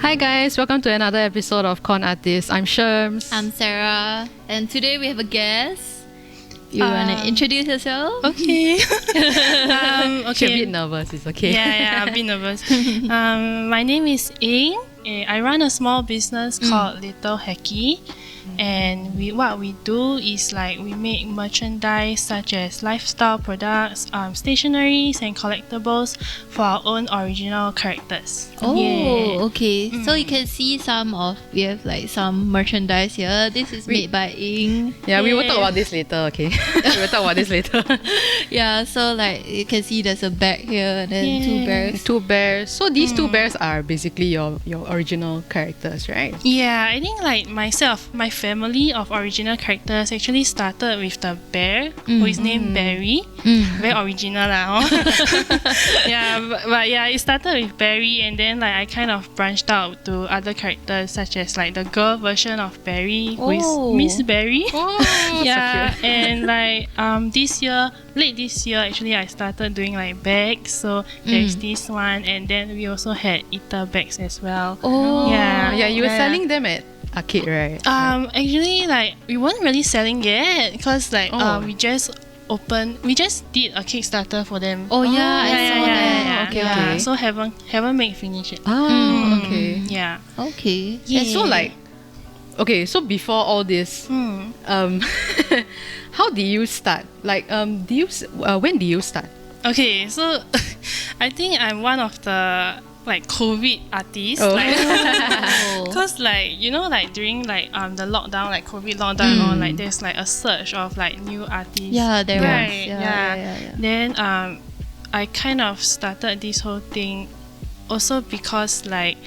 Hi guys, welcome to another episode of Con Artists. I'm Sherms. I'm Sarah, and today we have a guest. You wanna introduce yourself? Okay. She's a bit nervous, it's okay. Yeah, a bit nervous. My name is Ying. I run a small business called Littlehecki. And what we do is like we make merchandise such as lifestyle products, stationeries and collectibles for our own original characters. Oh, okay. So you can see we have like some merchandise here. This is made by Ying. Yeah, we will talk about this later, okay? We will talk about this later. Yeah, so like you can see there's a bag here and then two bears. Two bears. So these two bears are basically your original characters, right? Yeah, I think like myself, my family of original characters actually started with the bear who is named Barry. Very original lah. Yeah, but yeah, it started with Barry, and then like I kind of branched out to other characters such as like the girl version of Barry who is Miss Barry. Oh, Yeah, so cute. and like late this year actually I started doing like bags. So there's this one, and then we also had eater bags as well. Oh, Yeah, you were selling them at arcade, right? Actually, like we weren't really selling yet because like we just did a Kickstarter for them. Oh yeah, I saw that. Okay. So haven't made finish it. Okay. Yeah. Okay. And so like, okay, so before all this, how did you start? Like, when did you start? Okay, so I think I'm one of the like COVID artists. Oh. Because like like during like the lockdown, like COVID lockdown, or like there's like a surge of like new artists. Yeah, there right, was. Yeah. Then I kind of started this whole thing also because like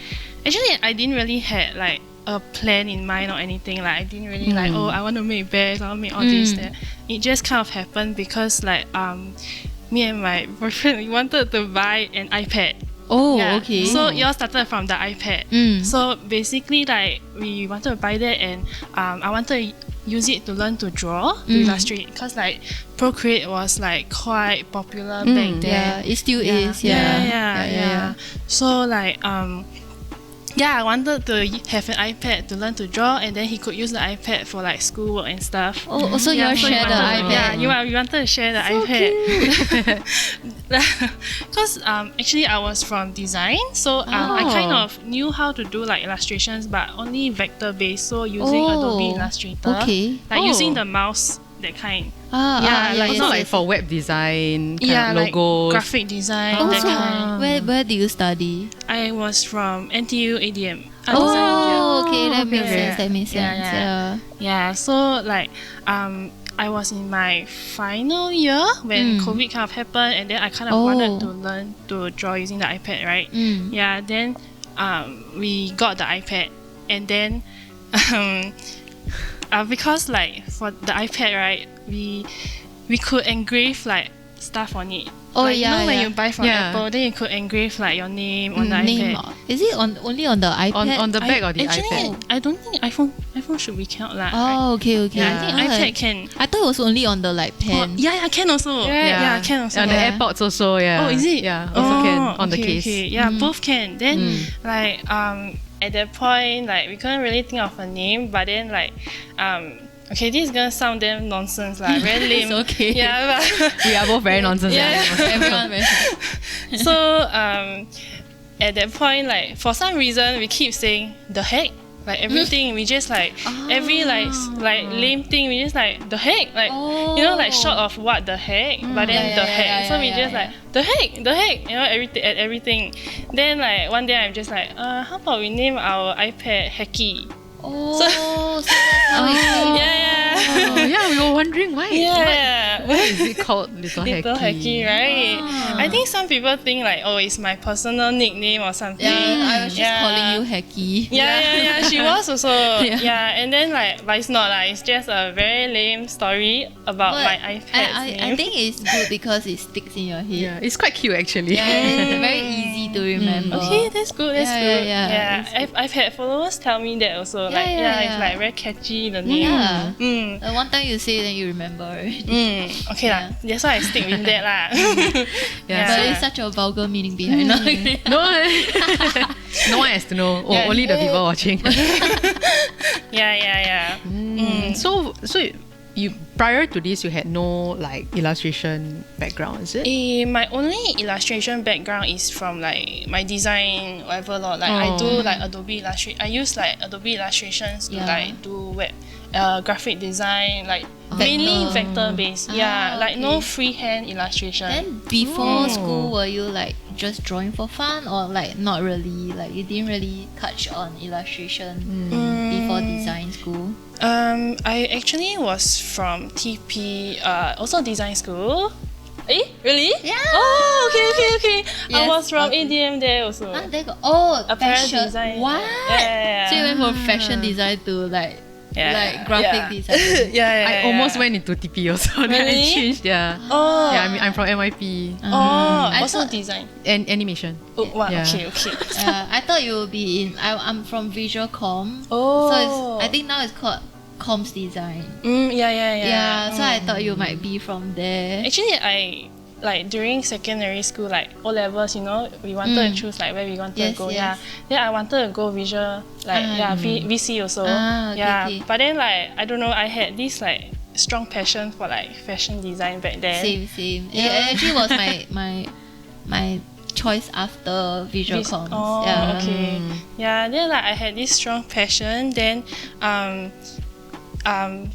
actually I didn't really had like a plan in mind or anything. Like I didn't really like I want to make bears, I want to make all this that. It just kind of happened because like me and my boyfriend, we wanted to buy an iPad. Oh, Yeah. okay. So it all started from the iPad. So basically, like we wanted to buy that, and I wanted to use it to learn to draw, to illustrate, because like Procreate was like quite popular back then. Yeah, it still is. Yeah. So like I wanted to have an iPad to learn to draw, and then he could use the iPad for like schoolwork and stuff. Oh, so you all so share the iPad? Yeah, we wanted to share the iPad. Because actually I was from design, so I kind of knew how to do like illustrations, but only vector based, so using Adobe Illustrator. Okay. Like using the mouse, that kind. Also like for web design, kind of logos. Like graphic design, Oh, that so kind. where do you study? I was from NTU ADM. Okay, that makes sense. That makes sense. Yeah, so like I was in my final year when COVID kind of happened, and then I kind of wanted to learn to draw using the iPad, right? Yeah, then we got the iPad, and then because like for the iPad, right, we could engrave like stuff on it. Oh, like, yeah, you know when yeah. you buy from Apple, then you could engrave like your name on the Name. iPad. Is it only on the iPad? On the back of the Actually, iPad? I don't think iPhone should be cannot lah. Oh, okay. Yeah, I think iPad can. I thought it was only on the like pen. Yeah, can also. Yeah, can also. On the AirPods also, yeah. Oh, is it? Yeah, also can on the case. Okay. Yeah, both can. Then like at that point, like we couldn't really think of a name, but then like okay, this is gonna sound damn nonsense like very lame. It's okay. Yeah, but We are both very nonsense. Everyone very so at that point, like for some reason we keep saying the heck. Like everything, we just like every like lame thing, we just like the heck, like like short of what the heck, but then the heck. So we just like the heck, everything. Then like one day I'm just like, how about we name our iPad Haki? Oh, so that's how it Yeah, we were wondering why. Yeah. Why is it called Littlehecki? Littlehecki, right? I think some people think like, it's my personal nickname or something. I was just calling you Haki. Yeah, she was also. And then like, but it's not like, it's just a very lame story about my iPad's name. I think it's good because it sticks in your head. Yeah, it's quite cute actually. Yeah, it's very easy to remember. Okay, that's good. That's good. Yeah. I've had followers tell me that also. It's like very catchy the name. Yeah. One time you say, then you remember. Okay lah. That's why I stick with that lah. But it's such a vulgar meaning behind it. No, no one has to know. Only the people watching. Yeah. So you prior to this, you had no like illustration background, is it? My only illustration background is from like my design, whatever lor. Like I do like Adobe Illustrator. I use like Adobe Illustrations to like do web, graphic design, like mainly vector based. Like no freehand illustration. Then before school, were you like just drawing for fun, or like not really? Like you didn't really touch on illustration before design school? I actually was from TP, also design school. Really? Yeah. Oh, okay. Yes, I was from okay. ADM there also. There go. Apparel Fashion design. What? Yeah. So you went from fashion design to like graphic design. Yeah. I almost went into TP also. Then I Really? changed. Yeah. Oh. Yeah, I'm from MIP. I Also thought- design. And animation. Oh, wow. Yeah. Okay. I thought you would be in. I'm from visual com. Oh. So I think now it's called comms design. Yeah. So I thought you might be from there. Actually, I like during secondary school, like O levels, we wanted to choose like where we wanted to go. Yes. Then I wanted to go visual, like VC also. Okay. But then like I don't know, I had this like strong passion for like fashion design back then. Same. It actually was my choice after visual comms. Oh, okay. Yeah, then like I had this strong passion. Then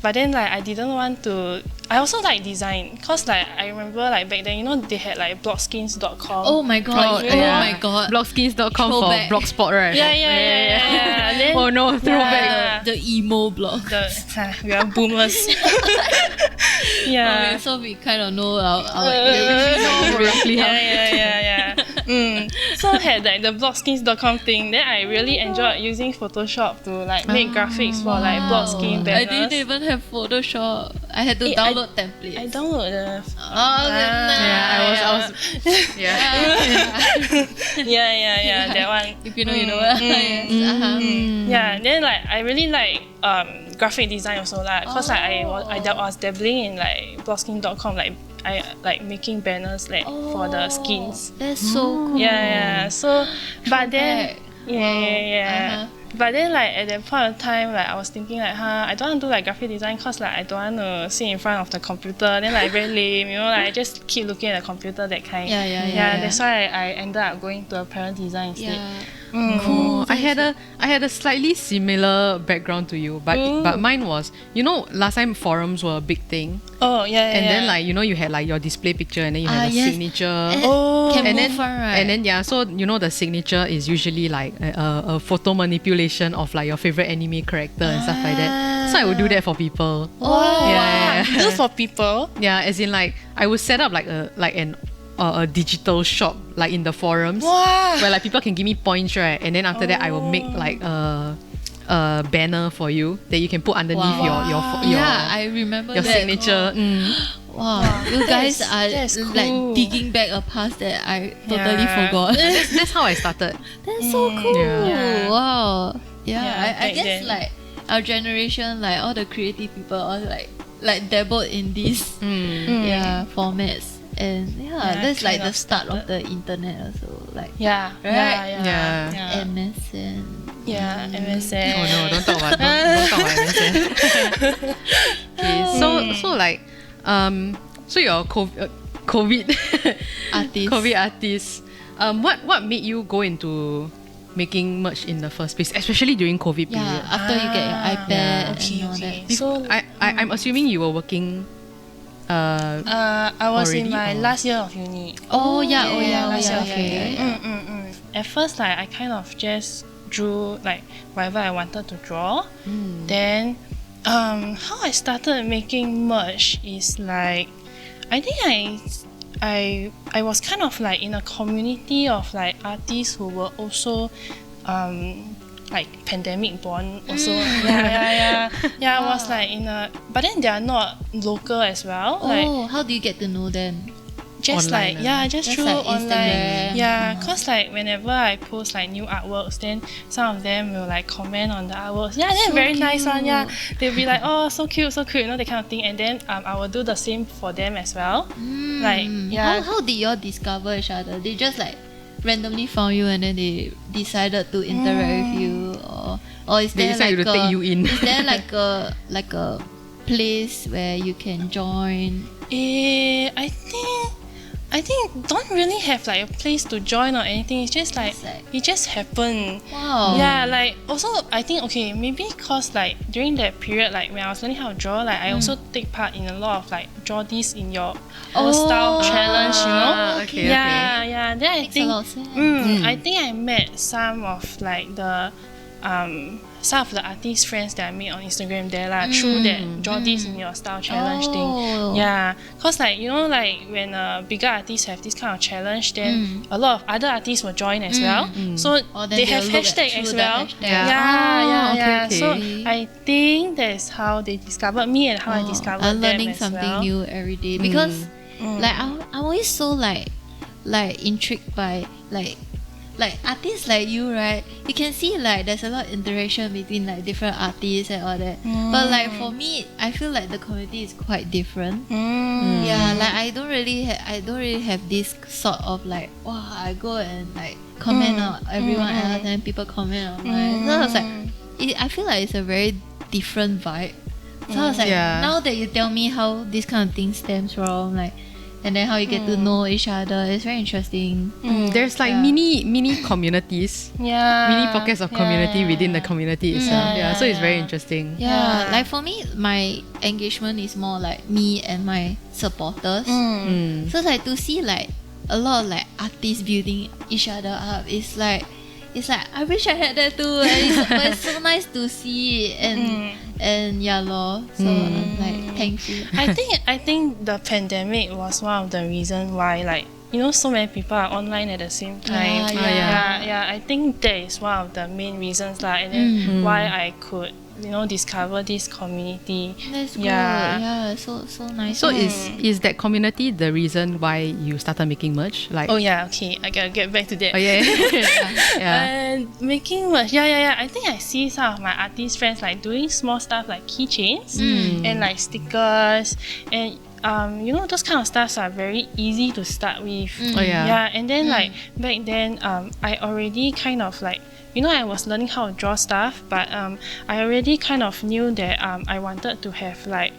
but then like I didn't want to. I also like design, cause like I remember like back then, they had like blogskins.com. Oh my god! Yeah. Oh my god! Blogskins.com for Throwback. blogspot, right? Yeah. Then, Oh no, throwback. The emo blog. We are boomers. Yeah. Okay, so we kind of know our roughly how. Yeah. So I had like the blogskins.com thing. Then I really enjoyed using Photoshop to like make graphics for like blogskin I banners. didn't even have Photoshop. I had to download templates. I download the. I was. Yeah, that one. If you know, you know. Yes. Yeah, then like I really like graphic design also like, cause like I was dabbling in like blogskins.com, like I like making banners like for the skins. That's so cool. Yeah. So, but then Throwback. But then like at that point of time, like I was thinking like, I don't want to do like graphic design, cause like I don't want to sit in front of the computer. Then like very lame, like I just keep looking at the computer, that kind. Yeah. That's why I ended up going to apparel design instead. Yeah. Oh, I had a slightly similar background to you, but mine was, last time forums were a big thing. Oh yeah. And then like you had like your display picture, and then you had a yes. signature. Can and move then, right? and then so the signature is usually like a photo manipulation of like your favorite anime character and stuff like that. So I would do that for people. Yeah. Do for people. Yeah, as in like I would set up like a digital shop like in the forums where like people can give me points, right? And then after that I will make like a banner for you that you can put underneath your I remember your that. signature. Wow, you guys are that's cool. like digging back a past that I totally forgot. That's how I started. That's so cool. Yeah. Wow. Yeah, I back guess then. like our generation, like all the creative people, all like dabbled in these formats. And that's like kind the of start of started. the internet also. Like Yeah. MSN. Yeah, MSN. Oh no, don't talk about MSN. Okay, so like so you're COVID Artist. COVID artist. What made you go into making merch in the first place, especially during COVID period? Yeah, after you get your iPad and all that. So I'm assuming you were working I was in already, my or- last year of uni. Last year, okay. At first, like I kind of just drew like whatever I wanted to draw. Then, how I started making merch is like, I think I was kind of like in a community of like artists who were also like pandemic born also. Yeah. I was like in a, but then they are not local as well. Oh, how do you get to know them? just online, just Just through like online. Instagram. Yeah, cause like whenever I post like new artworks, then some of them will like comment on the artworks. Yeah, they're So very nice one. Yeah, cute. they'll be like, oh, so cute, you know, that kind of thing. And then I will do the same for them as well. Like, yeah. How did y'all discover each other? They just like randomly found you and then they decided to interact with you, or is They there decided like to take you in. is there like a place where you can join? I think don't really have like a place to join or anything. It's just like It's like- it just happened. Wow. Yeah, like also I think okay, maybe cause like during that period, like when I was learning how to draw, like I also take part in a lot of like draw this in your style challenge, you know. Okay, Yeah. Then I Makes a think lot of sense. I think I met some of like the some of the artist friends that I made on Instagram there through that draw this in your style challenge Oh. thing. Yeah, cause like you know like when bigger artists have this kind of challenge, then a lot of other artists will join as well. So Or then they they'll have look at hashtag through as the well. hashtag. Yeah. okay. So I think that's how they discovered me and how I discovered I'm them learning as something well. new every day because like I'm always so like intrigued by like artists like you, right? You can see like there's a lot of interaction between like different artists and all that. But like for me, I feel like the community is quite different. Yeah, like I don't really have this sort of like wow, I go and like comment on everyone else and people comment on mine. So I was like, I feel like it's a very different vibe. So I was like, now that you tell me how this kind of thing stems from, like, and then how you get to know each other, it's very interesting. There's like mini communities, mini pockets of community within the community itself. So it's very interesting. Yeah, like for me, my engagement is more like me and my supporters. So it's like to see like a lot of like artists building each other up. It's like I wish I had that too. But it's so nice to see it and yeah lor. So I'm like thankful. I think the pandemic was one of the reasons why like you know so many people are online at the same time. Yeah. I think that is one of the main reasons and then why I could discover this community. That's good. Yeah. So nice. So is that community the reason why you started making merch? Like Okay, I gotta get back to that. And making merch, I think I see some of my artist friends like doing small stuff like keychains and like stickers and those kind of stuff are very easy to start with. And then like back then I already kind of like I was learning how to draw stuff, but I already kind of knew that I wanted to have like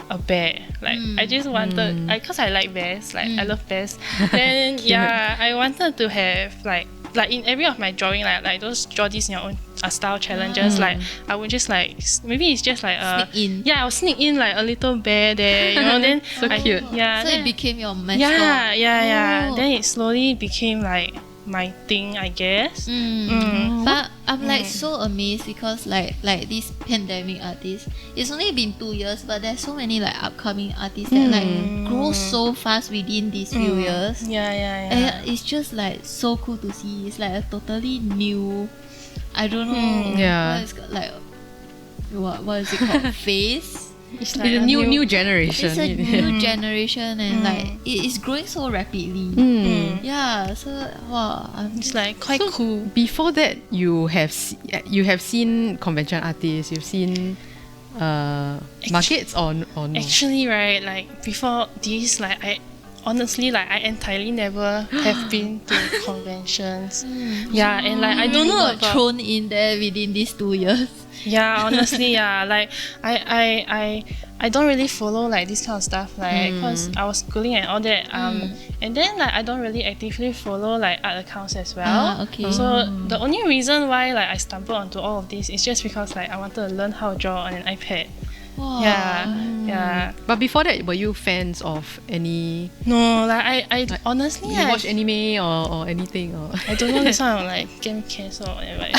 a bear. Like I just wanted, because I like bears, like I love bears. Then I wanted to have like in every of my drawing, like those draw this in your own style challenges. Like I would just like maybe it's just like sneak in. I'll sneak in like a little bear there, then So cute. So then, it became your mascot. Yeah. Oh. Then it slowly became like my thing, I guess. But I'm like so amazed because like this pandemic artist, it's only been 2 years, but there's so many like upcoming artists that like grow so fast within these few years. And it's just like so cool to see. It's like a totally new, I don't know what it's like what is it called? Phase. It's It's a new generation. It's a new generation and like it is growing so rapidly. Yeah, so wow, It's like quite cool. Before that, you have seen convention artists. You've seen markets on. Actually, right, like before this, like I honestly like I entirely never have been to conventions. And like I don't know got about thrown in there within these 2 years. honestly, like I don't really follow like this kind of stuff, like because I was schooling and all that. And then like I don't really actively follow like art accounts as well. Okay. So the only reason why like I stumbled onto all of this is just because like I wanted to learn how to draw on an iPad. Wow. Yeah. But before that, were you fans of any? No, like I honestly You watch anime or anything? Or I don't know, this one like get me cancelled or whatever.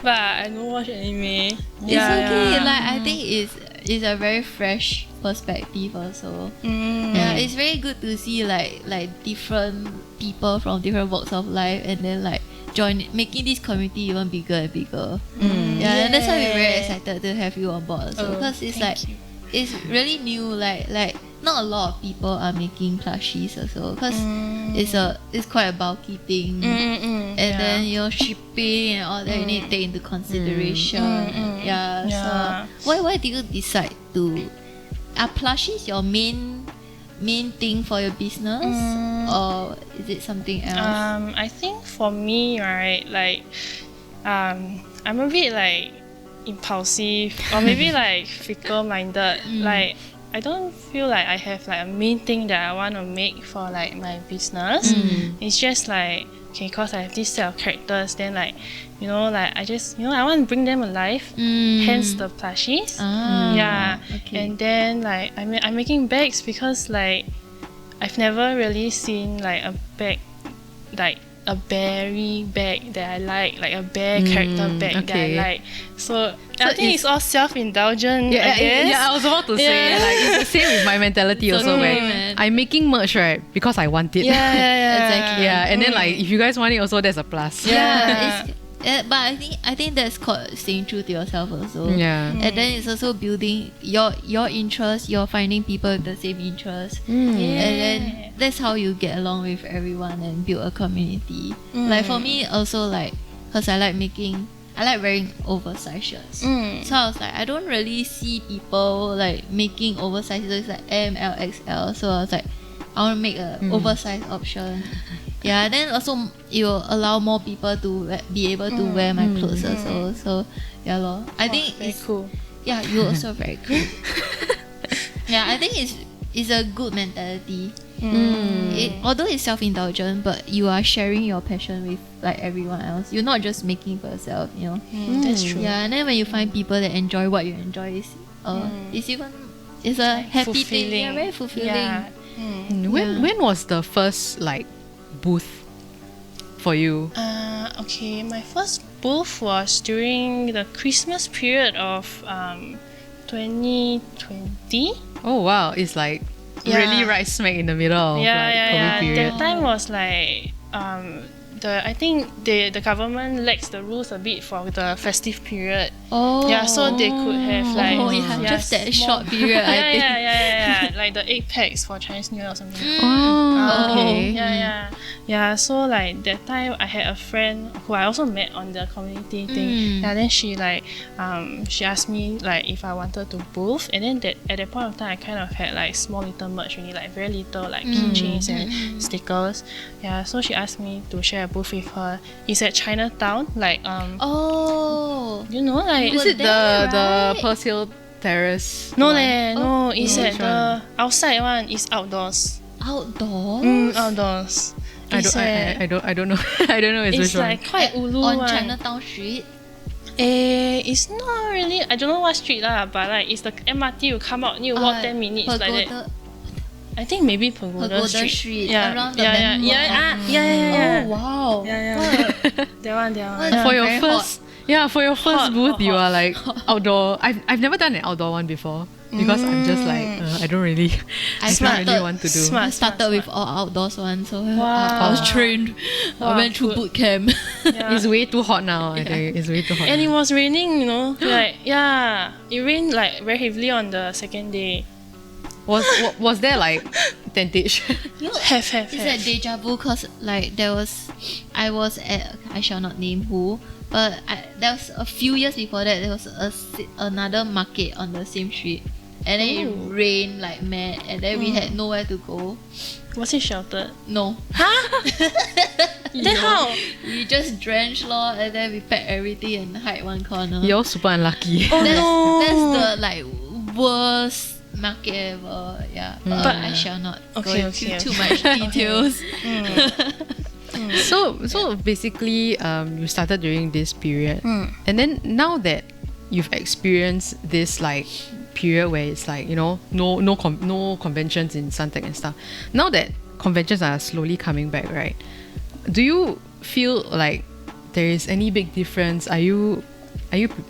But I don't watch anime. It's okay. Like I think it's a very fresh perspective also. Yeah, it's very good to see like different people from different walks of life and then like making this community even bigger and bigger. And that's why we're very excited to have you on board also because it's like it's really new. Like not a lot of people are making plushies also, because it's quite a bulky thing, and then your shipping and all that you need to take into consideration. So why do you decide to are plushies your main thing for your business, or is it something else? I think for me, right, like I'm a bit like impulsive or maybe like fickle-minded. Like I don't feel like I have like a main thing that I want to make for like my business. It's just like, okay, cause I have this set of characters, then like, you know, like I just, you know, I want to bring them alive. Hence the plushies. Okay. And then like I'm making bags because like I've never really seen like a bag, like a berry bag that I like a bear character bag that I like. So I think it's all self-indulgent. I was about to say, like, it's the same with my mentality also, where I'm making merch, right, because I want it. Exactly. And then like if you guys want it also, that's a plus. But I think that's called staying true to yourself also. And then it's also building your interest. You're finding people with the same interest, and then that's how you get along with everyone and build a community. Like for me also, like, cause I like wearing oversized shirts. So I was like, I don't really see people like making oversized shirts like M, L, XL. So I was like, I want to make an oversized option. Then also it will allow more people to be able to wear my clothes also. So I think very it's cool. You're also very cool. I think it's a good mentality. Although it's self-indulgent, but you are sharing your passion with like everyone else. You're not just making for yourself, you know. That's true. And then when you find people that enjoy what you enjoy, it's a happy thing. Very fulfilling. When was the first like booth for you? Okay, my first booth was during the Christmas period of 2020. Oh wow, it's like really right smack in the middle of COVID period. That time was like I think the government laxed the rules a bit for the festive period. So they could have like just that short period. I think. Like the 8 packs for Chinese New Year or something. Okay. So like that time I had a friend who I also met on the community thing. Then she like she asked me like if I wanted to booth, and then at that point of time I kind of had like small little merch, really like very little like keychains and stickers. So she asked me to share a booth with her. It's at Chinatown, like you know, like Is it there, the Pearl Hill Terrace? no, it's at the outside one. It's outdoors. Outdoors. I don't know. I don't know. It's It's which one. like quite ulu on one. Chinatown Street. It's not really. I don't know what street lah, but like it's the MRT. You come out, you walk 10 minutes like that. I think maybe Pagoda Street. Around the yeah. Oh wow. That one. For your Very first, for your first Hot, booth, hot, you hot. are like outdoor. I've never done an outdoor one before because I'm just like I don't really want to do. I started with all outdoors one, so Wow. I was trained. I went through good. boot camp. It's way too hot now. I think it's way too hot. And it now. was raining, you know. Like it rained like very heavily on the second day. Was there like tentage? Have. It's like deja vu, cause like I was at, I shall not name who, but there was a few years before that there was another market on the same street, and then it rained like mad, and then we had nowhere to go. Was it sheltered? No. Then how? We just drenched lor, and then we packed everything and hide one corner. You're super unlucky. That's the like worst market ever. But I shall not go into too much details. So basically, you started during this period, and then now that you've experienced this like period where it's like, you know, no conventions in Suntec and stuff. Now that conventions are slowly coming back, right? Do you feel like there is any big difference? Are you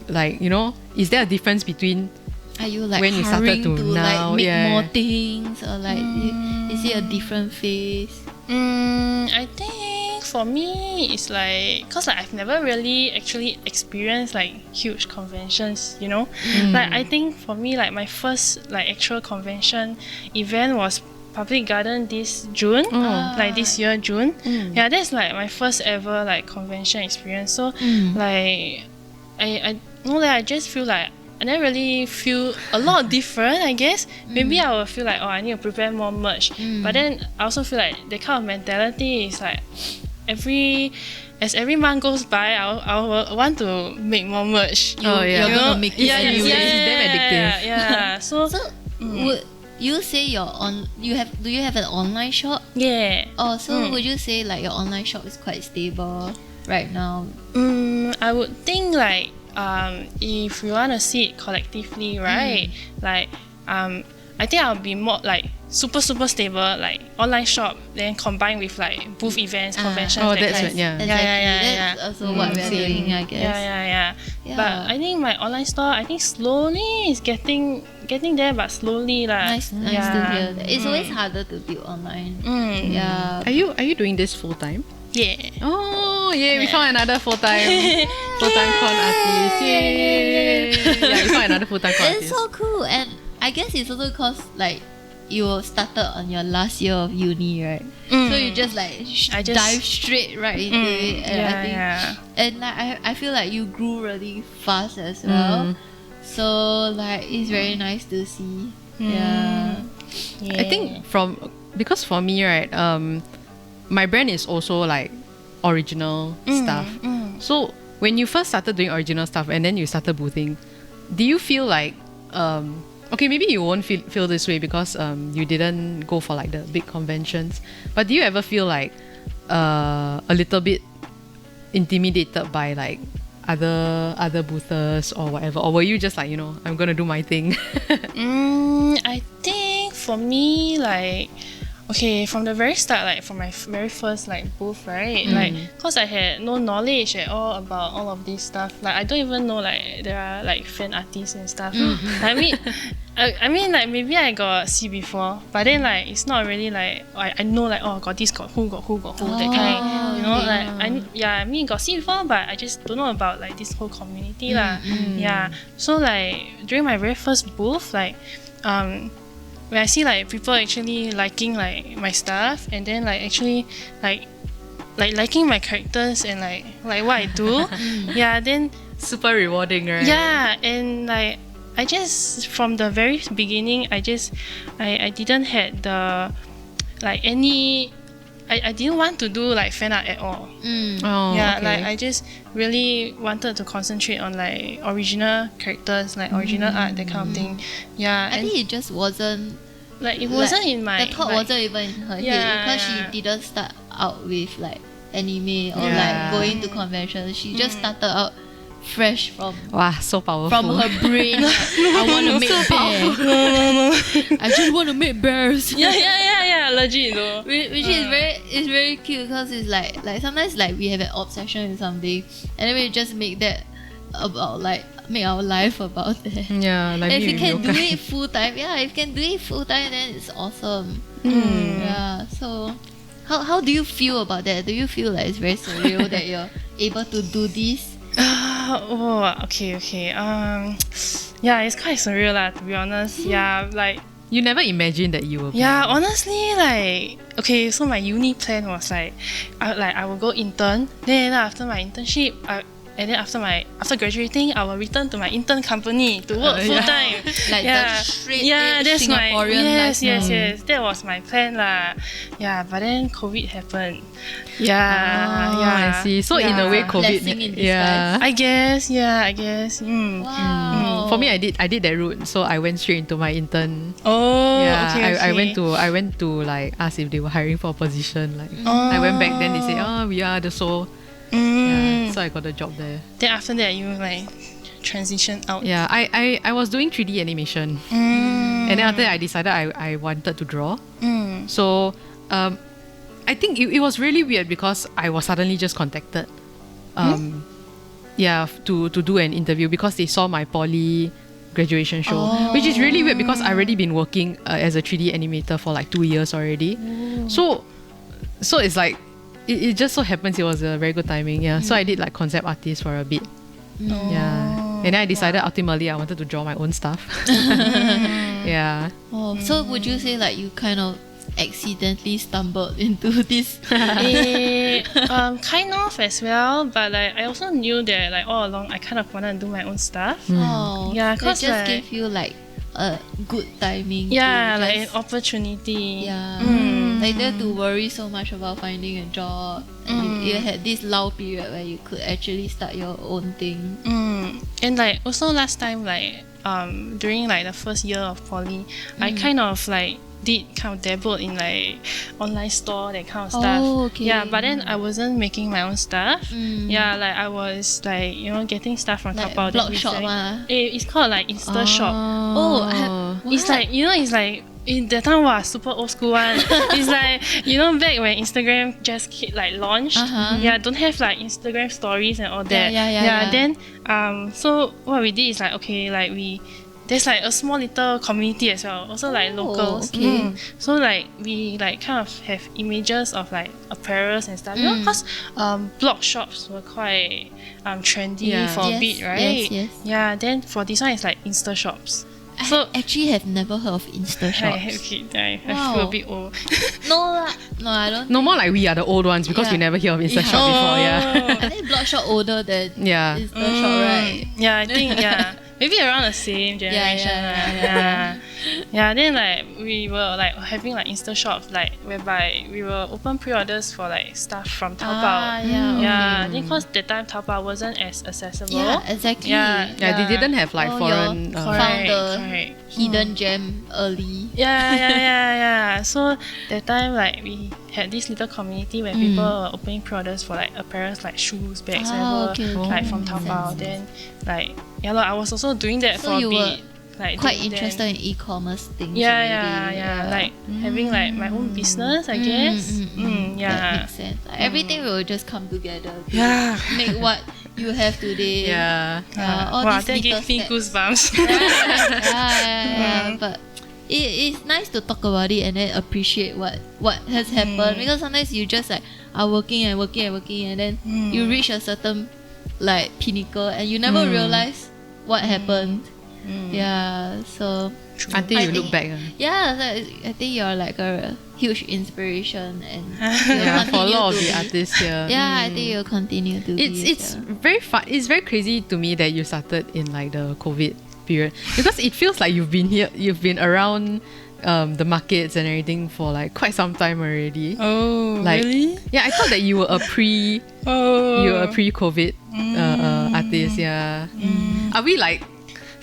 like, you know, is there a difference between Are you like when you started hurrying to to now? like make more things, or like is it a different phase? I think for me it's like, cause like I've never really actually experienced like huge conventions, you know. Like I think for me like my first like actual convention event was Public Garden this June, like this year June. Yeah, that's like my first ever like convention experience. So like I know that I just feel like I never really feel a lot different, I guess. Maybe I will feel like, oh, I need to prepare more merch. But then I also feel like the kind of mentality is like as every month goes by, I will want to make more merch. You're gonna make it anyway. It's damn addictive. Yeah. So would you say do you have an online shop? yeah. Oh, so would you say like your online shop is quite stable right now? I would think like if you want to see it collectively, right? Like I think I'll be more like super stable, like online shop, then combined with like booth events, conventions. Oh, that's kind. right. Yeah. Exactly. That's also what we're doing, I guess. Yeah. But I think my online store, I think slowly is getting there, but slowly lah. Nice to hear that. It's always harder to build online. Yeah. Are you doing this full time? Yeah. Oh yeah, we found another full-time con artist. Yay! Yeah, we found another full-time con It's artist. so cool, and I guess it's also because like you started on your last year of uni, right? So you just like dive straight right into it, and I think, and like I feel like you grew really fast as well. So like it's very nice to see. Yeah. I think because for me, right, my brand is also like original stuff. So when you first started doing original stuff and then you started boothing, do you feel like okay, maybe you won't feel this way because you didn't go for like the big conventions, but do you ever feel like a little bit intimidated by like other boothers or whatever, or were you just like, I'm gonna do my thing? I think for me, like, okay, from the very start, like from my very first like booth, right? Like, cause I had no knowledge at all about all of this stuff. Like, I don't even know like there are like fan artists and stuff. I mean, like maybe I got see before, but then like it's not really like I know like, oh, got this, got who, that kind. You know, like I mean got see before, but I just don't know about like this whole community lah. Yeah. So like during my very first booth, like when I see like people actually liking like my stuff, and then like actually like liking my characters and like what I do, yeah, then Super rewarding, right? yeah, and like I just from the very beginning, I didn't had the like any. I didn't want to do like fan art at all. Okay. Like I just really wanted to concentrate on like original characters, like original art, that kind of thing. Yeah, I think it just wasn't like it wasn't in my the thought wasn't even in her head because she didn't start out with like anime or like going to conventions. She just started out fresh from so powerful from her brain. Like, I want to make bears. I just want to make bears. Yeah, legit though. Which is very cute because it's like sometimes like we have an obsession with something, and then we just make that about like make our life about that. Yeah, like and if you can do it full time, then it's awesome. Yeah. So how do you feel about that? Do you feel like it's very surreal that you're able to do this? Okay. Yeah, it's quite surreal lah, to be honest. Yeah, like you never imagined that you would. Yeah, honestly, like okay, so my uni plan was like I will go intern, then after my internship, and then after graduating, I will return to my intern company to work full time. Like the straight that's Singaporean yes. That was my plan lah. Yeah, but then COVID happened. I see. So in a way, COVID. Blessing in disguise. I guess. Wow. For me, I did that route. So I went straight into my intern. Oh, yeah. okay. I went to like ask if they were hiring for a position. Like I went back, then they say, we are the sole. Yeah, so I got a job there. Then after that, you like transition out. Yeah, I was doing 3D animation, and then after that, I decided I wanted to draw. So I think it was really weird because I was suddenly just contacted, to do an interview because they saw my poly graduation show, which is really weird because I've already been working as a 3D animator for like 2 years already. So it's like it just so happens it was a very good timing. Yeah. So I did like concept artist for a bit. Yeah. And then I decided ultimately I wanted to draw my own stuff. Yeah. Oh, so would you say like you kind of accidentally stumbled into this? Kind of as well, but like I also knew that like all along I kind of wanted to do my own stuff. Oh, Yeah, so it 'cause just like- gave you like a good timing. Yeah, to like just- an opportunity. yeah, like don't have to worry so much about finding a job. And you had this lull period where you could actually start your own thing. And like also last time like during like the first year of poly, I kind of like did kind of dabbled in like online store, that kind of stuff. Oh, okay. Yeah, but then I wasn't making my own stuff. Yeah, like I was like, you know, getting stuff from Like Taobao. blog then shop reselling. It's called like Insta Shop. It's like, you know, it's like in that time was super old school one. It's like, you know, back when Instagram just like launched. Yeah, don't have like Instagram stories and all that. Yeah. Then so what we did is like, okay, like there's like a small little community as well, also like locals. okay. So like we like kind of have images of like apparels and stuff. You know, because blog shops were quite trendy Yeah. for a bit, right? Yes. Yeah. Then for this one, it's like Insta shops. So I actually have never heard of Insta shops. I feel Wow. a bit old. No, I don't. No more like we are the old ones because Yeah. we never hear of Insta Yeah. Shop before. Yeah. I think blog shop older than Yeah. Insta shop, right? Yeah, I think maybe around the same generation. Yeah. Then like we were like having like Insta shops like whereby we will open pre-orders for like stuff from Taobao. Yeah, I think because that time Taobao wasn't as accessible. Yeah, exactly. Yeah. Yeah, they didn't have like Oh, foreign. your Correct, found the correct. hidden gem early. Yeah. So that time like we had this little community where people were opening pre-orders for like apparel like shoes, bags, whatever, like from Taobao. Then like I was also doing that So for a you were bit. Like Quite doing interested that. in e-commerce things. Yeah, already. like having like my own business, I guess. That Yeah. makes sense. Like, everything will just come together to Yeah. make what you have today. Yeah. All Wow, these that little gave me steps. goosebumps. Yeah. But it's nice to talk about it and then appreciate what has happened, because sometimes you just like are working and then you reach a certain like pinnacle and you never realize what happened. Yeah, so Until I you look think- back. yeah, so I think you're like a huge inspiration and Yeah, for a continue lot of to the be. artists here. Yeah, I think you'll continue to be. It's yeah. very fun. It's very crazy to me that you started in like the COVID period, because it feels like you've been around the markets and everything for like quite some time already. Oh, Like, really? Yeah, I thought that you were a pre-COVID artist. Yeah. Are we like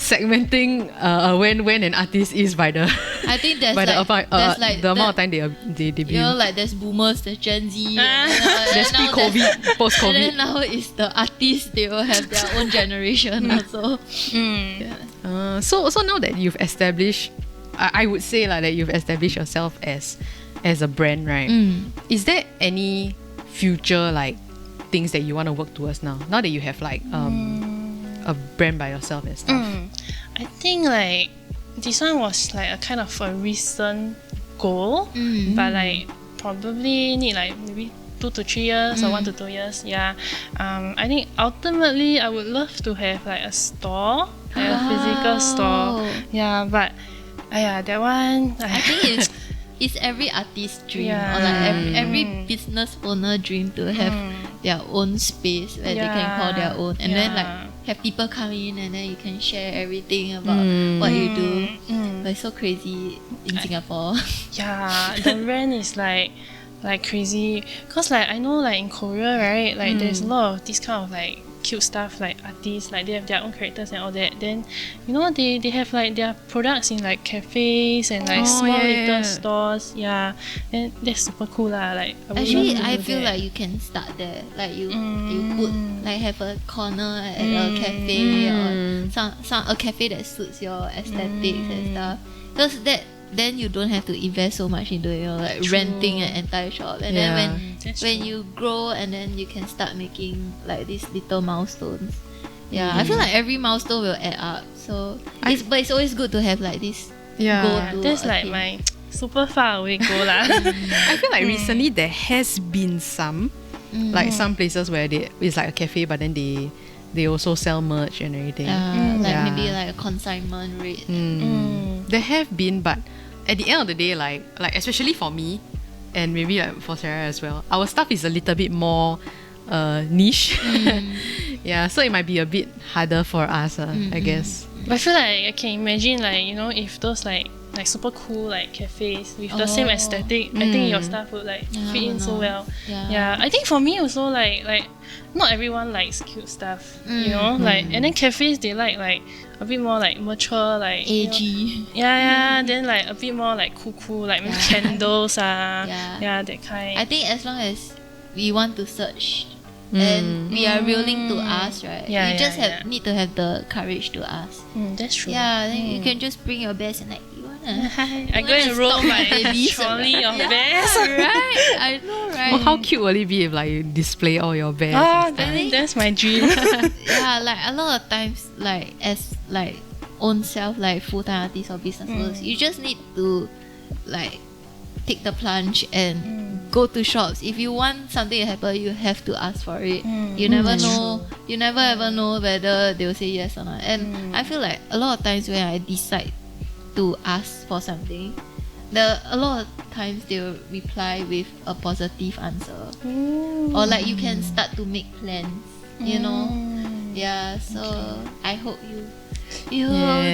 segmenting when an artist is by the I think there's by like, there's like the amount of that- time they debut? you know, like there's boomers, there's Gen Z, There's now pre-COVID, and then post-COVID. now it's the artists, they will have their own generation also. So now that you've established, I would say like that you've established yourself as a brand, right? Is there any future like things that you want to work towards now that you have like a brand by yourself and stuff? I think like this one was like a kind of a recent goal, but like probably need like maybe 2 to 3 years or 1 to 2 years. Yeah. I think ultimately I would love to have like a store, like a physical store. Yeah, but that one I think it's every artist's dream, or like every business owner dream to have their own space where they can call their own, and then like have people come in and then you can share everything about what you do. But it's so crazy in Singapore. Yeah, the rent is like crazy, cause like I know like in Korea, right, like there's a lot of this kind of like cute stuff, like artists, like they have their own characters and all that. Then you know they have like their products in like cafes and like small little stores. Yeah, and that's super cool lah. Like I would Actually, love to I do feel that. like you can start there. Like you put like have a corner at a cafe or some a cafe that suits your aesthetics and stuff. Because then you don't have to invest so much into like renting an entire shop. And then That's when true. you grow and then you can start making like these little milestones. Yeah, I feel like every milestone will add up. So but it's always good to have like this Yeah. goal to That's like attain. super far away go lah. I feel like recently there has been some, like some places where it's like a cafe, but then they also sell merch and everything. Maybe like a consignment rate. There have been, but at the end of the day, like especially for me, and maybe like for Sarah as well, our stuff is a little bit more niche. Yeah, so it might be a bit harder for us, I guess. But I feel like I can imagine, like, you know, if those like super cool like cafes with the same aesthetic, I think your stuff would like fit in so well. Yeah, I think for me also like not everyone likes cute stuff, you know, like, and then cafes they like a bit more like mature, like AG. Then like a bit more like cool, like maybe candles, that kind. I think as long as we want to search and we are willing to ask, right? You just need to have the courage to ask. That's true. Yeah, then you can just bring your best and like, I go and roll my trolley of bears. Right? I know, right? Well, how cute will it be if like you display all your bears? That's my dream. Yeah, like a lot of times, like as like own self, like full-time artists or business owners, you just need to like take the plunge and go to shops. If you want something to happen, you have to ask for it. You never know. You never ever know whether they will say yes or not. And I feel like a lot of times when I decide to ask for something, a lot of times they will reply with a positive answer, or like you can start to make plans, you know. Yeah, so I hope you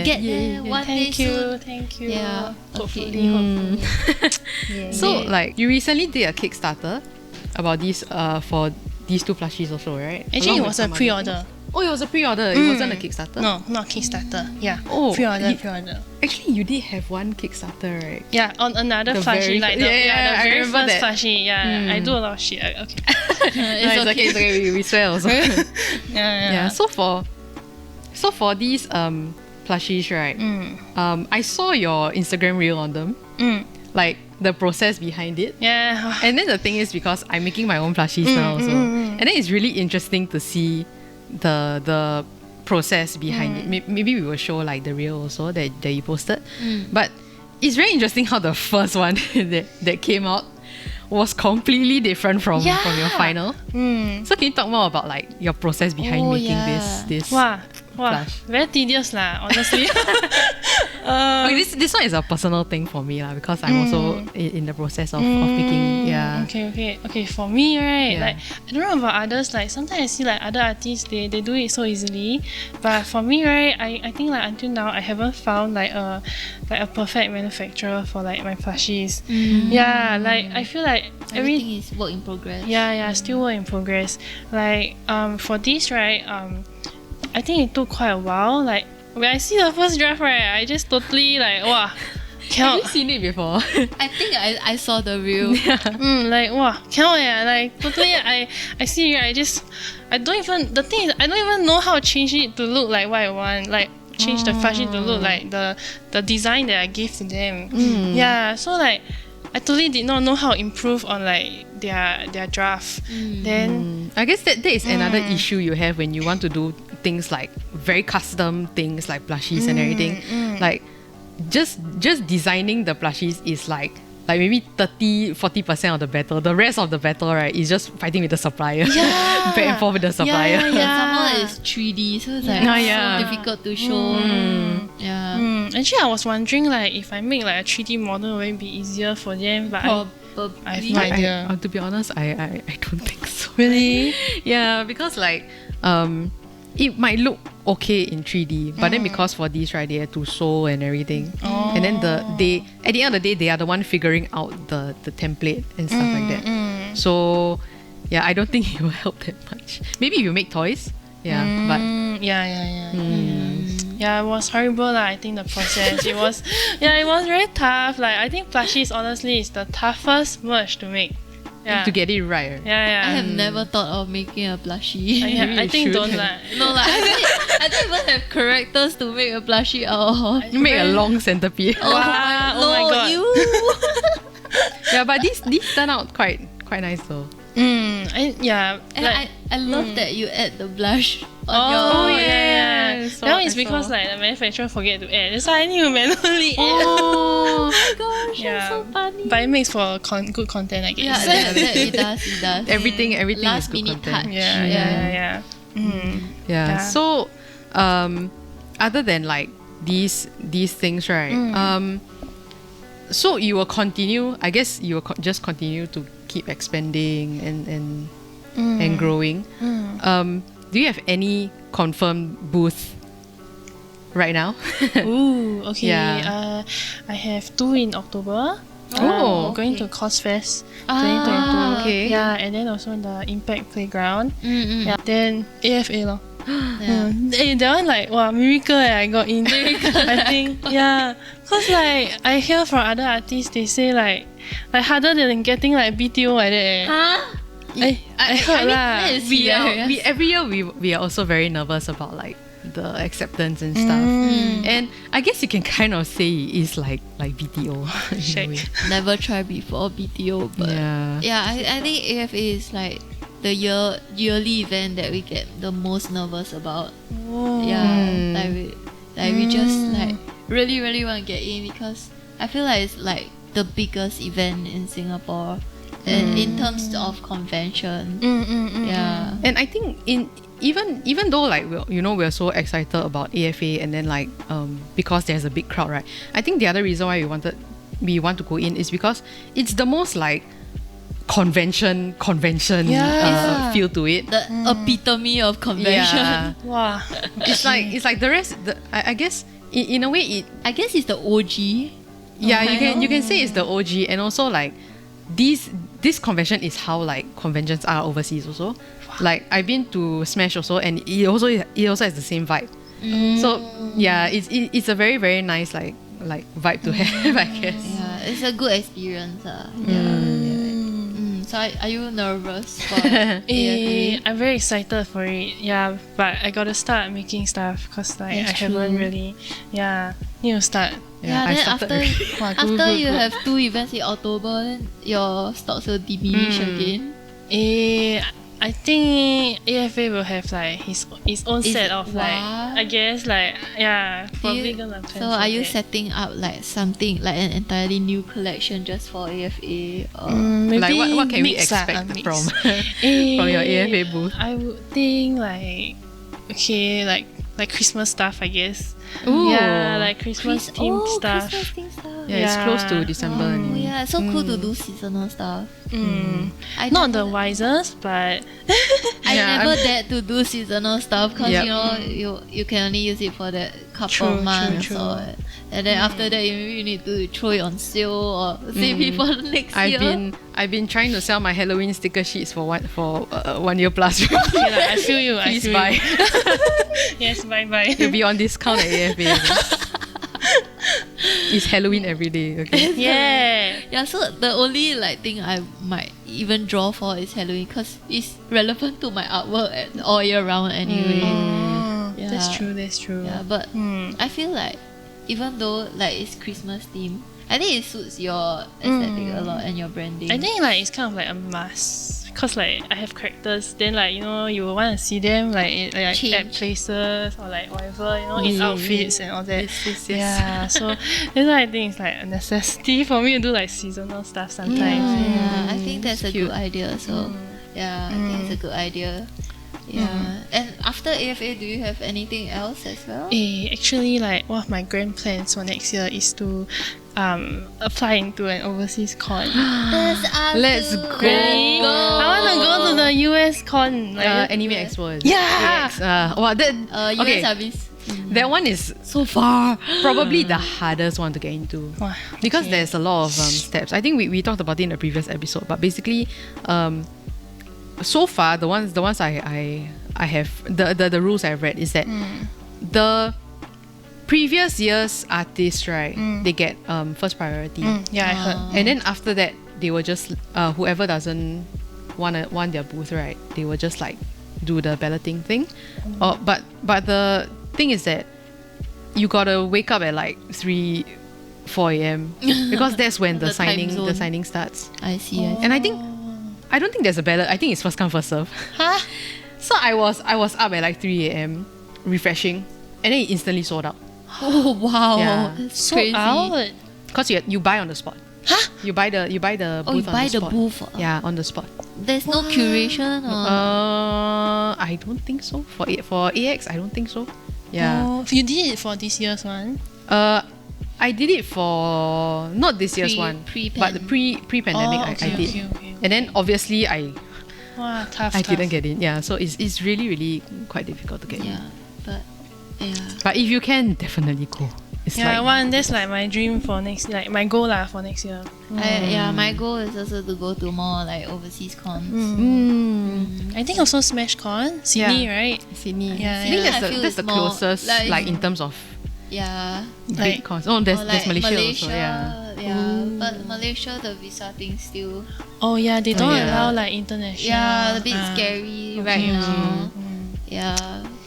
get there one day soon. Thank you. Yeah, Hopefully. So like you recently did a Kickstarter about these for these two plushies also, right? Actually, it was a pre-order. Oh, it was a pre-order. It wasn't a Kickstarter. No, not Kickstarter. Yeah. Oh, pre-order. Actually, you did have one Kickstarter, right? Yeah, on another The plushie, very like fir- the I very remember first that. plushie. Yeah, I do a lot of shit. Okay. It's okay. We swear also. Yeah. So for these plushies, right? I saw your Instagram reel on them. Like the process behind it. Yeah. And then the thing is, because I'm making my own plushies now also, and then it's really interesting to see the process behind it. Maybe we will show like the reel also that you posted. But it's very interesting how the first one that came out was completely different from your final. So can you talk more about like your process behind making this Wow, plush? very tedious lah, honestly. Okay, this one is a personal thing for me lah, because I'm also in the process of making. Okay. For me, right, Yeah. like I don't know about others. Like sometimes I see like other artists, they do it so easily. But for me, right, I think like until now I haven't found like a perfect manufacturer for like my plushies. Yeah, like I feel like everything is work in progress. Yeah, still work in progress. Like for this, right, I think it took quite a while. Like when I see the first draft, right, I just totally like wow. Have you seen it before? I think I saw the reel. Like wow, cannot like totally. I see it, I don't even know how to change it to look like what I want. Like change the fashion to look like the design that I gave to them. Yeah, so like I totally did not know how to improve on like their draft. Then I guess that is another issue you have when you want to do things like very custom things like plushies and everything. Like just designing the plushies is like maybe 30-40% of the battle. The rest of the battle, right, is just fighting with the supplier. Back and forth with the supplier. Some more is 3D, so it's like so difficult to show. Actually, I was wondering like if I make like a 3D model, would it be easier for them? But I have no idea. To be honest, I don't think so. Really? Yeah, because like it might look okay in 3D, but then because for these, right, they have to sew and everything, and then at the end of the day, they are the one figuring out the template and stuff like that. So yeah, I don't think it will help that much. Maybe if you make toys, but yeah, it was horrible lah. I think the process it was very tough. Like I think plushies honestly is the toughest merch to make. Yeah. To get it right. Yeah. I have never thought of making a plushie. I think don't lah. No lah. I don't even have characters to make a plushie out of. You make a long centipede. Wow! Oh my god! Yeah, but these turn out quite nice though. I love that you add the blush on your. Yeah. That one is because like the manufacturer forget to add. That's why I need to manually add. Oh, Gosh, that's so funny. But it makes for good content, I Yeah, guess. it does. everything is Last good minute content. touch. Yeah. Mm. Yeah. Yeah. So, other than like these things, right? So you will continue. I guess you will just continue to keep expanding and growing. Do you have any confirmed booth right now? Ooh, okay. Yeah. I have 2 in October. Oh, Going okay. to Cosfest 2022. okay. Yeah, and then also the Impact Playground. Mm-mm. Yeah, then AFA lor. Yeah. That one like wow, miracle I got in. I think cause like I hear from other artists they say like harder than getting like BTO like that. Huh? I heard lah. that is we serious. every year we are also very nervous about like the acceptance and stuff. And I guess you can kind of say it's like BTO. in a Shag. way. Never tried before BTO, but Yeah. I think AFA is like the yearly event that we get the most nervous about. Oh. Yeah, like we just like really want to get in because I feel like it's like the biggest event in Singapore, and in terms of convention. Yeah. And I think even though like we're so excited about AFA and then like because there's a big crowd, right? I think the other reason why we want to go in is because it's the most like convention feel to it. The epitome of convention. Yeah. Wow. It's like the rest. I guess in a way it. I guess it's the OG. Yeah, you can say it's the OG, and also like this convention is how like conventions are overseas also. Like I've been to Smash also, and it also has the same vibe. So yeah, it's a very very nice like vibe to have, I guess. Yeah, it's a good experience. So are you nervous for AFA? I'm very excited for it. Yeah, but I gotta start making stuff because like That's I haven't true. really need to start. Yeah, I then started after Wow, after you have 2 events in October, then your stocks will diminish again. I think AFA will have like his own Is set it- of like wow. I guess like Do probably you- gonna plan So are you that. setting up like something like an entirely new collection just for AFA? Or Maybe Like what can we mix lah, expect mix. from from your AFA booth? I would think like like Christmas stuff, I guess. Ooh. Yeah, like Christmas themed stuff. Christmas themed stuff. Yeah, it's close to Yeah. December. Oh, anyway. yeah, it's so cool to do seasonal stuff. I Not the never- wisest, but I Yeah, never I'm- dared to do seasonal stuff because Yep. you know you can only use it for that couple True, of months, true. and then after that you need to throw it on sale or save it for next year. I've been trying to sell my Halloween sticker sheets for 1 year plus. okay lah, I feel you. Please I feel buy. You. Yes, bye. It'll be on discount at AFA. It's Halloween every day. Okay. Yeah. Yeah, so the only like thing I might even draw for is Halloween because it's relevant to my artwork all year round anyway. Yeah. That's true. Yeah, but I feel like even though like it's Christmas theme, I think it suits your aesthetic a lot and your branding. I think like it's kind of like a must. Cause like I have characters, then like you will want to see them like at Change. places or like whatever in outfits and all that. Yes. Yeah, so that's why I think it's like a necessity for me to do like seasonal stuff sometimes. Yeah, I think that's a cute. good idea. So yeah, I think it's a good idea. Yeah. And after AFA, do you have anything else as well? Actually, like one of my grand plans for next year is to apply into an overseas con. Let's go. I want to go to the US con. Like, Anime Expo. Yeah. US okay. service. That one is so far probably the hardest one to get into Wow, because okay. there's a lot of steps. I think we talked about it in the previous episode, but basically, so far the ones I have the rules I've read is that the previous year's artists, right, they get first priority, Yeah, I heard. and then after that they will just whoever doesn't want their booth, right, they will just like do the balloting thing. But the thing is that you gotta wake up at like 4 a.m. because that's when the The time zone. signing starts. I see. And I don't think there's a ballot. I think it's first come first serve. Huh? So I was up at like 3 a.m. refreshing, and then it instantly sold out. Oh wow, Yeah. that's Sold crazy. out. Because you buy on the spot. Huh? You buy the booth Oh, you on buy the the spot. booth. Yeah, on the spot. There's no curation or. I don't think so. For AX, I don't think so. Yeah. Oh, you did it for this year's one? I did it for not this year's one, but the pre-pandemic I did. Okay. And then obviously I Tough. didn't get in. Yeah, so it's really really quite difficult to get in. Yeah, but yeah. But if you can, definitely go. It's That's like my dream for next, like my goal for next year. My goal is also to go to more like overseas cons. I think also SmashCon, Sydney, right? Sydney. Yeah, I think yeah. that's I feel the it's more closest, like in terms of Yeah. big Like- cons. Oh, there's Or like Malaysia also. Yeah. Yeah, but Malaysia the visa thing still Oh yeah, they don't yeah. allow like international. a bit scary right okay. now. Yeah,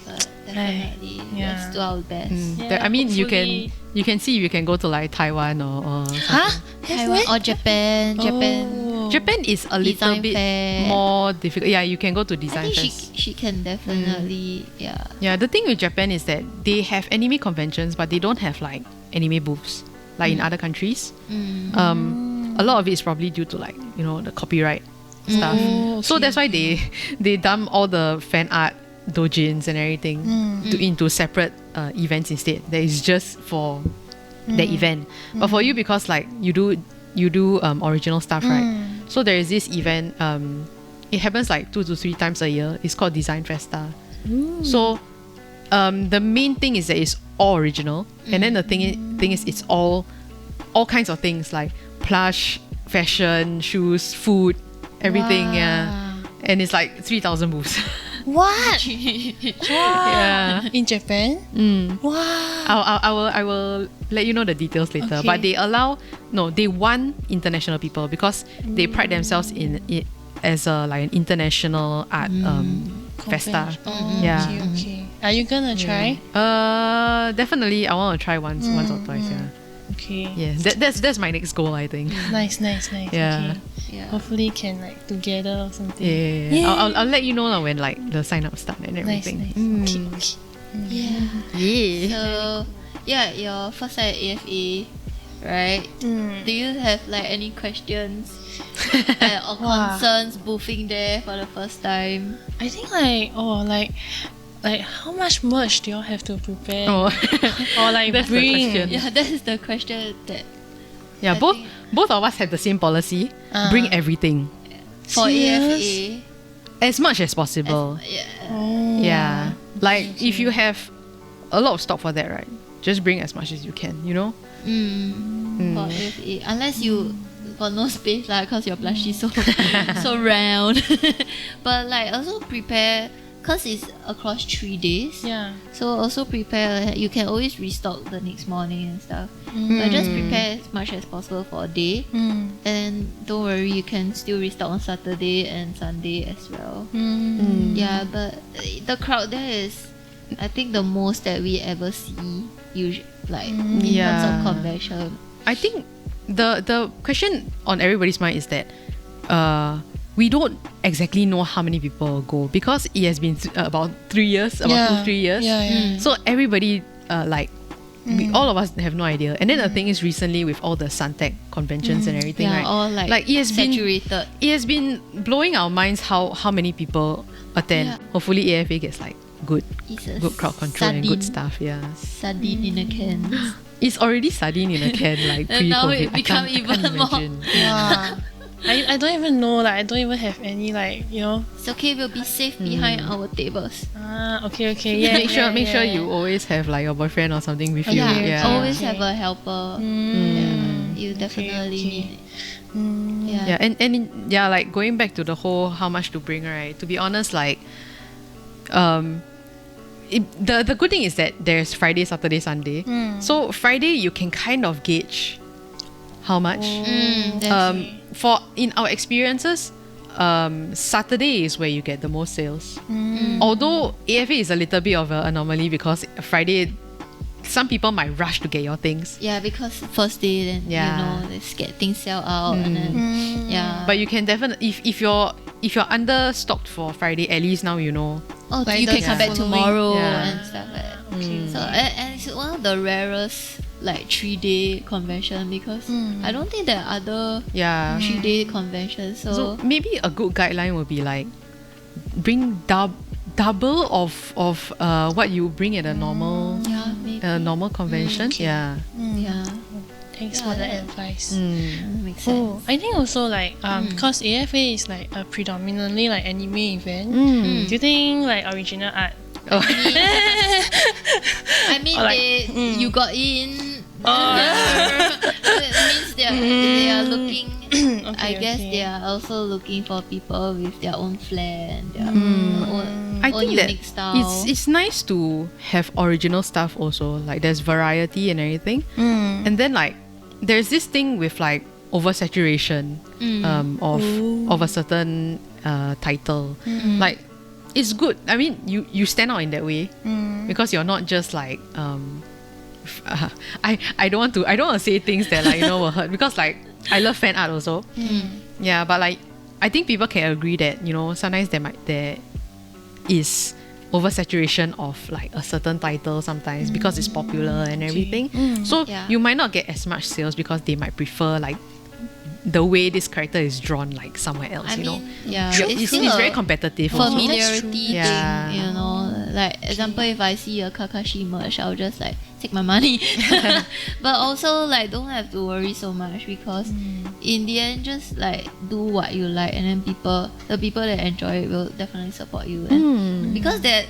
but definitely Yeah. let's do our best. Yeah, I mean, hopefully. you can see if you can go to like Taiwan or Huh? Taiwan or Japan. Oh. Japan is a little Design bit fair. more difficult. Yeah, you can go to I design think fest. she can definitely Yeah, the thing with Japan is that they have anime conventions, but they don't have like anime booths like in other countries. A lot of it is probably due to like the copyright stuff. So that's why they dump all the fan art dojins and everything into separate events instead. That is just for that event. But for you, because like you do original stuff, right? So there is this event. It happens like 2 to 3 times a year. It's called Design Festa. So the main thing is that it's all original, and then the thing is it's all kinds of things like plush, fashion, shoes, food, everything. Yeah, and it's like 3,000 booths. What? Yeah. In Japan? Wow. I will let you know the details later. Okay. But they want international people because they pride themselves in it as like an international art festa. Yeah. Okay. Are you gonna try? Definitely I want to try once or twice. Yeah. Okay. Yeah. That's my next goal, I think. Nice. Yeah. Okay. Hopefully can like together or something. Yeah. I'll let you know lah when like the sign up start and everything. Nice. Okay. Yeah. So your first time at AFA, right? Do you have like any questions or concerns boothing there for the first time? I think like how much merch do y'all have to prepare? Oh. Or like That's the bring? question. Yeah, that is the question that Yeah, I both think- both of us have the same policy. Bring everything. for Serious? AFA. As much as possible. Oh. Yeah. Like if you have a lot of stock for that, right? Just bring as much as you can, For AFA, unless you got no space lah, cause your plushie so round. But like also prepare, cause it's across 3 days. Yeah. So also prepare. You can always restock the next morning and stuff. But just prepare as much as possible for a day. And don't worry, you can still restock on Saturday and Sunday as well. Yeah, but the crowd there is, I think, the most that we ever see. Usually, like in terms of convention. I think the question on everybody's mind is that we don't exactly know how many people go because it has been about 3 years, about 2-3 years. Yeah. So everybody all of us have no idea. And then the thing is, recently with all the Suntec conventions and everything, Yeah, right? all like it has saturated. It has been blowing our minds how many people attend. Yeah. Hopefully AFA gets like good It's a crowd control and good stuff. Yeah, Sardine in a can. it's already sardine in a can like And now pre-COVID. it become I even can't more. imagine. Wow. I don't even know, like I don't even have any like, It's okay, we'll be safe behind our tables. Okay, yeah. Make sure you always have like your boyfriend or something with you. Yeah, always Okay. have a helper. Yeah, you definitely need it. Yeah, and like going back to the whole how much to bring, right? To be honest, like the good thing is that there's Friday, Saturday, Sunday. So Friday you can kind of gauge how much. For in our experiences, Saturday is where you get the most sales. Although AFA is a little bit of an anomaly because Friday, some people might rush to get your things. Yeah, because first day, then they get things sell out, and then But you can definitely if you're understocked for Friday, at least now you know. you can come back tomorrow Yeah. and stuff like that. So and it's one of the rarest like 3-day convention, because I don't think there are other 3-day conventions. So maybe a good guideline would be like bring double of what you bring at a normal normal convention. Yeah. Thanks for the advice. Makes sense. I think also like because AFA is like a predominantly like anime event. Do you think like original art? I mean, Or like, you got in. It means they are looking. I guess they are also looking for people with their own flair and their own I think unique that style. it's nice to have original stuff also. Like there's variety and everything. And then like there's this thing with like oversaturation of a certain title. Like it's good. I mean, you stand out in that way because you're not just like I don't want to say things that like will hurt, because like I love fan art also. Yeah, but like I think people can agree that sometimes there is oversaturation of like a certain title sometimes because it's popular and everything. So you might not get as much sales because they might prefer like the way this character is drawn like somewhere else. It's very competitive. Familiarity thing, like example, if I see a Kakashi merch, I'll just like take my money. But also like don't have to worry so much, because in the end just like do what you like, and then the people that enjoy it will definitely support you. And because that,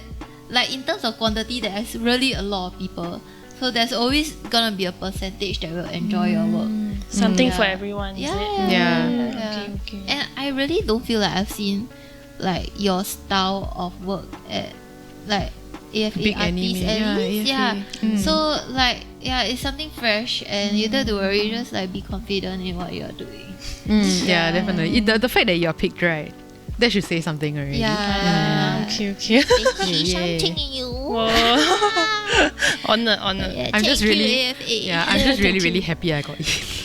like in terms of quantity, there's really a lot of people, so there's always gonna be a percentage that will enjoy your work. Something for everyone. Yeah. Okay. And I really don't feel like I've seen like your style of work at like AFA Big artists anime. at least. AFA. So like it's something fresh, and you don't have to worry, just like be confident in what you're doing. Definitely. The fact that you're picked, right, that should say something already. Okay. Shouting you. Honor. I'm just really AFA. I'm just really happy I got it.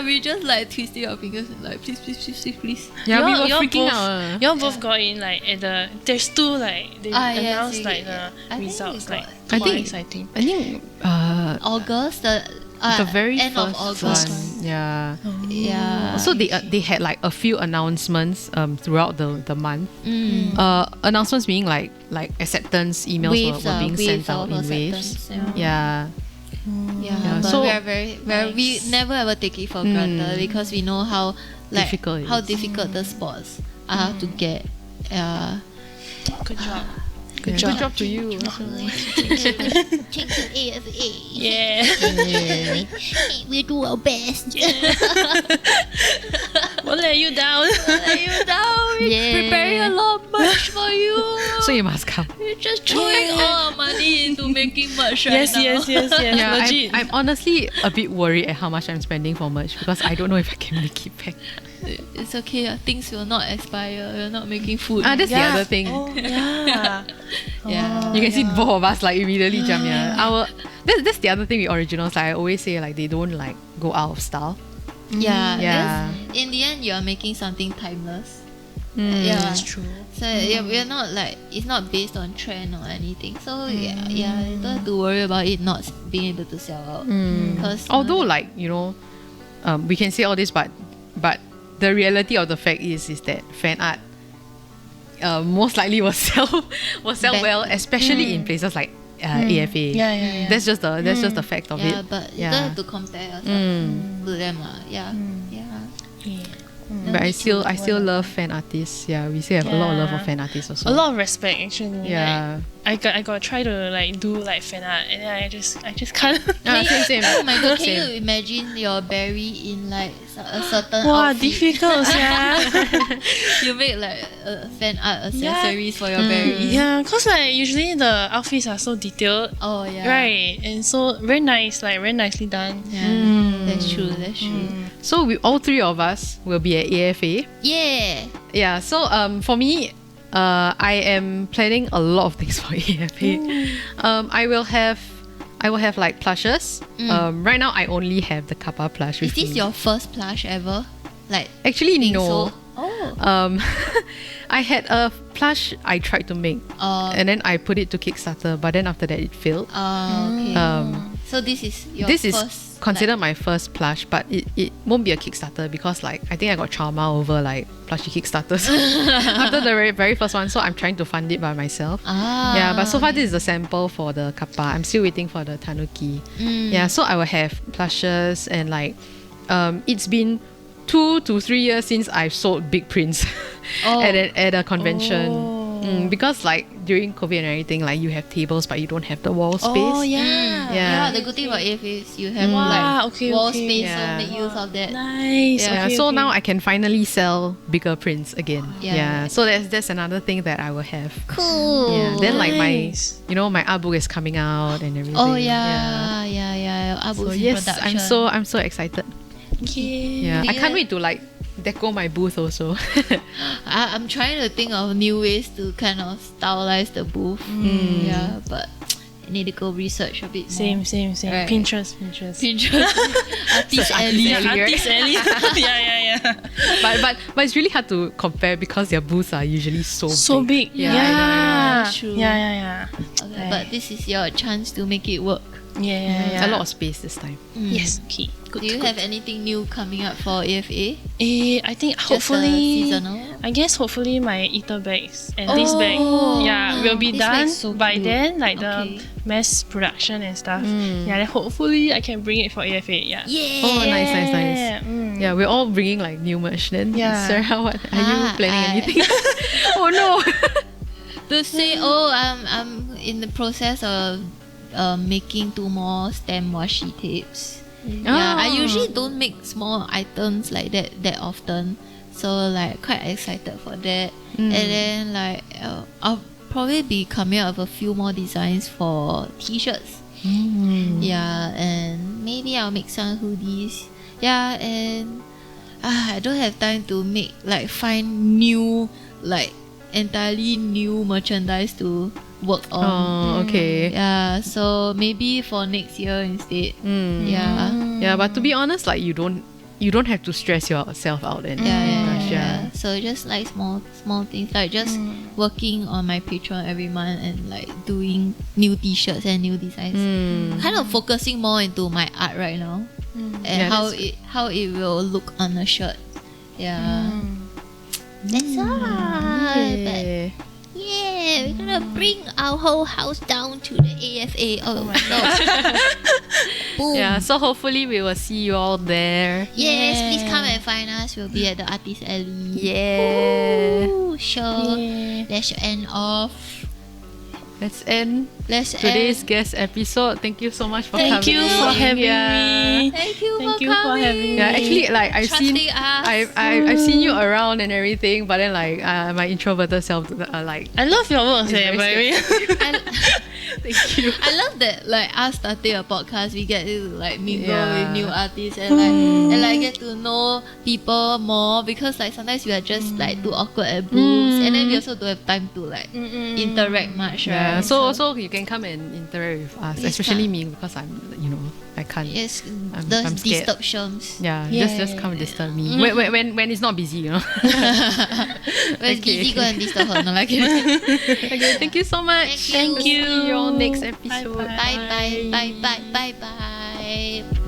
We just like twisting our fingers and like please. Yeah, we were Y'all freaking both, out. Y'all both got in like at there's two like they announced yes, like yeah. the I think results we like got- twice, I think. I think August, the very end first of August. one. Yeah. Yeah. So they had like a few announcements throughout the month. Announcements being like acceptance emails Waves were being sent out in acceptance, waves. Yeah. But So we are very we never ever take it for granted, because we know how like Difficult it how is. difficult the sports are to get. Good job. Good job to you. Thank you, AFA. Yeah. We do our best. Won't let you down. We're preparing a lot of merch for you. So you must come. We're just throwing all our money into making merch right now. Yes. Yeah, Legit. I'm honestly a bit worried at how much I'm spending for merch, because I don't know if I can make it back. It's okay. Things will not expire. We're not making food. That's the other thing. Yeah. Yeah. You can see both of us like immediately jump. That's the other thing with originals. Like I always say, like they don't like go out of style. Yeah. Yeah. Because in the end, you are making something timeless. That's true. So we're not like, it's not based on trend or anything. So you don't have to worry about it not being able to sell out. Because Although like we can say all this, but the reality of the fact is that fan art most likely will sell well, especially in places like AFA. Yeah. That's just the fact of it. but you don't have to compare yourself to them. Yeah. But I still love fan artists. Yeah, we still have a lot of love for fan artists also. A lot of respect actually. Yeah. Like, I got try to like do like fan art, and then I just can't. Same. Oh my god, can you imagine your berry in like a certain Wow, outfit? difficult, yeah. You make like fan art accessories for your berries. Yeah, cause like usually the outfits are so detailed, Oh yeah. right? And so very nice, like very nicely done. Yeah. That's true. So we all three of us will be at AFA. Yeah. Yeah. So for me, I am planning a lot of things for AFA. I will have like plushes. Right now I only have the Kappa plush with Is this me. your first plush ever? Like Actually being no. sold? Oh. I had a plush I tried to make, and then I put it to Kickstarter, but then after that it failed. Okay. So this is your This first, is considered my first plush, but it won't be a Kickstarter because like I think I got trauma over like plushie Kickstarters after the very first one. So I'm trying to fund it by myself. Yeah, but so far this is the sample for the kappa. I'm still waiting for the tanuki. Yeah, so I will have plushes and like it's been 2 to 3 years since I've sold big prints at a convention. Because like during COVID and everything, like you have tables but you don't have the wall space. Oh yeah. The good thing about AFA is you have Wow, like okay, wall okay. space, Yeah. so make use of that. Nice. Yeah. Okay, So okay. now I can finally sell bigger prints again. Yeah. So that's another thing that I will have. Cool. Yeah. Then like Nice. my art book is coming out and everything. Oh yeah. Our So book's in yes, production. I'm so excited. Okay. Yeah. Do I you can't have- wait to like deco my booth also. I'm trying to think of new ways to kind of stylize the booth. Yeah, but I need to go research a bit more. Same. Right. Pinterest. Pinterest. Artist alley. Yeah, Alley, right? artist alley. yeah. but it's really hard to compare because their booths are usually so So big. Yeah, Yeah. I know. True. Yeah. Okay, but this is your chance to make it work. Yeah. A lot of space this time. Yes. Okay. Good. Do you have anything new coming up for AFA? I think Just hopefully. seasonal. I guess hopefully my eater bags and this bag, will be This done bag's so by cute. then, like Okay. the mass production and stuff. Yeah, then hopefully I can bring it for AFA. Yeah. Yeah. Oh, nice. Mm. Yeah, we're all bringing like new merch then. Yeah. Sarah, what are you planning anything? Oh no. To say, I'm in the process of making 2 more stem washi tapes. Yeah, I usually don't make small items like that often, so like quite excited for that. And then like I'll probably be coming up with a few more designs for t-shirts. Yeah, and maybe I'll make some hoodies. Yeah, and I don't have time to find new entirely new merchandise to work on. Oh, okay. Yeah, so maybe for next year instead. Yeah. Yeah, but to be honest, like you don't have to stress yourself out and Yeah. So just like small things, like just working on my Patreon every month and like doing new t-shirts and new designs. Kind of focusing more into my art right now and Yeah, how it will look on a shirt. Yeah. That's all. But yeah, we're gonna bring our whole house down to the AFA. Oh my god. Boom. Yeah, so hopefully we will see you all there. Yes, please come and find us. We'll be at the Artist Alley. Yeah. Ooh, sure. Yeah. Let's end off. Let's end Let's today's end. guest episode. Thank you so much for Thank coming. you for having me. Thank you Thank for you for coming. having me. Yeah, actually, like I've seen, Trusting us. I've seen you around and everything, but then like my introverted self, like I love your works, It's very by the way. thank you. I love that like us starting a podcast, we get to like mingle Yeah. with new artists and like get to know people more, because like sometimes we are just like too awkward at booths and then we also don't have time to like interact much, Yeah, right? so you can come and interact with us, Please especially come. me because I can't. yes, I'm those scared. disturb Sherms. Yeah, Yeah. just come and disturb me when it's not busy, When it's Okay. busy, go and disturb her. No, like kidding. Okay, thank you so much. Thank you. See you all next episode. Bye bye bye bye bye bye.